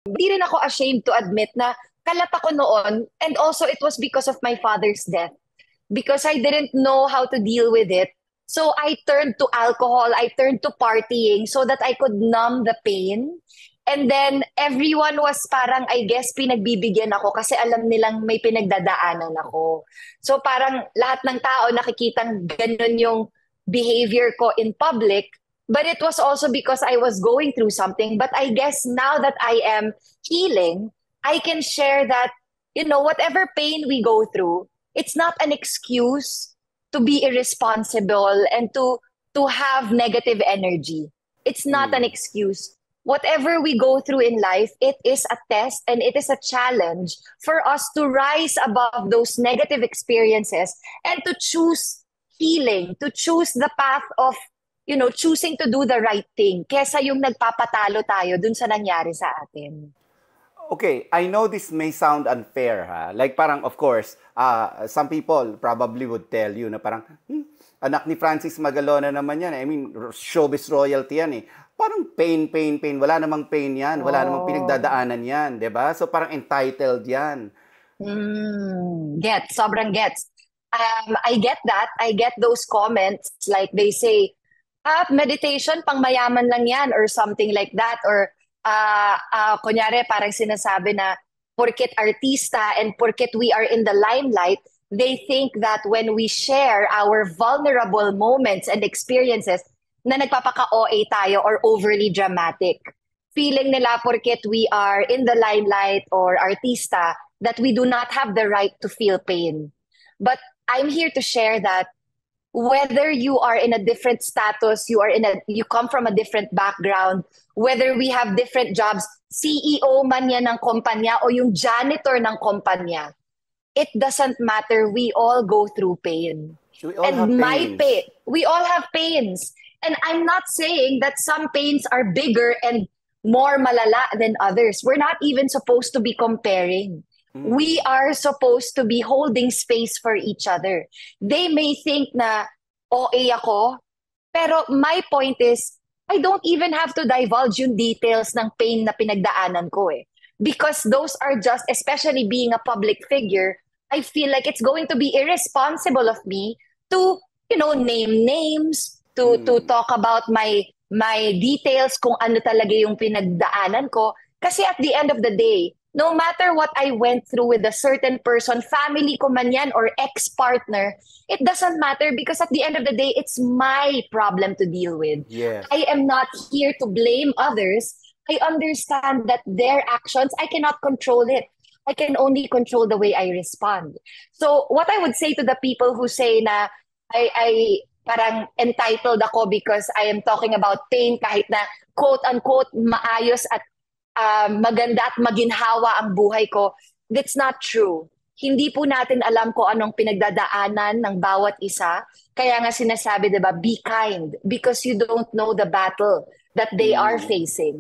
Hindi rin ako ashamed to admit na kalat ako noon, and also it was because of my father's death. Because I didn't know how to deal with it. So I turned to alcohol, I turned to partying so that I could numb the pain. And then everyone was parang, I guess, pinagbibigyan ako kasi alam nilang may pinagdadaanan ako. So parang lahat ng tao nakikitang ganun yung behavior ko in public. But it was also because I was going through something. But I guess now that I am healing, I can share that, whatever pain we go through, it's not an excuse to be irresponsible and to have negative energy. It's not an Mm. excuse. Whatever we go through in life, it is a test and it is a challenge for us to rise above those negative experiences and to choose healing, to choose the path of, choosing to do the right thing kesa yung nagpapatalo tayo dun sa nangyari sa atin. Okay, I know this may sound unfair, ha? Like parang, of course, some people probably would tell you na parang, anak ni Francis Magalona naman yan. I mean, showbiz royalty yan eh. Parang pain, pain, pain. Wala namang pain yan. Wala namang Oh. pinagdadaanan yan. 'Di ba? So parang entitled yan. Sobrang gets. I get that. I get those comments. Like they say, meditation pang mayaman lang yan or something like that. Or kunyari parang sinasabi na porket artista and porket we are in the limelight, they think that when we share our vulnerable moments and experiences na nagpapaka-OA tayo or overly dramatic. Feeling nila porket we are in the limelight or artista that we do not have the right to feel pain. But I'm here to share that whether you are in a different status, you come from a different background, whether we have different jobs, CEO man yan ng kumpanya o yung janitor ng kumpanya, it doesn't matter. We all go through pain. We all have And pains. we all have pains. And I'm not saying that some pains are bigger and more malala than others. We're not even supposed to be comparing. We are supposed to be holding space for each other. They may think na OA ako, pero my point is, I don't even have to divulge yung details ng pain na pinagdaanan ko eh. Because those are just, especially being a public figure, I feel like it's going to be irresponsible of me to, name names, to Mm. talk about my details kung ano talaga yung pinagdaanan ko. Kasi at the end of the day, no matter what I went through with a certain person, family ko man yan or ex-partner, it doesn't matter because at the end of the day, it's my problem to deal with. Yes. I am not here to blame others. I understand that their actions, I cannot control it. I can only control the way I respond. So what I would say to the people who say na I parang entitled ako because I am talking about pain kahit na quote-unquote maayos at maganda at maginhawa ang buhay ko, that's not true. Hindi po natin alam kung anong pinagdadaanan ng bawat isa. Kaya nga sinasabi, 'di ba, be kind because you don't know the battle that they are Mm. facing.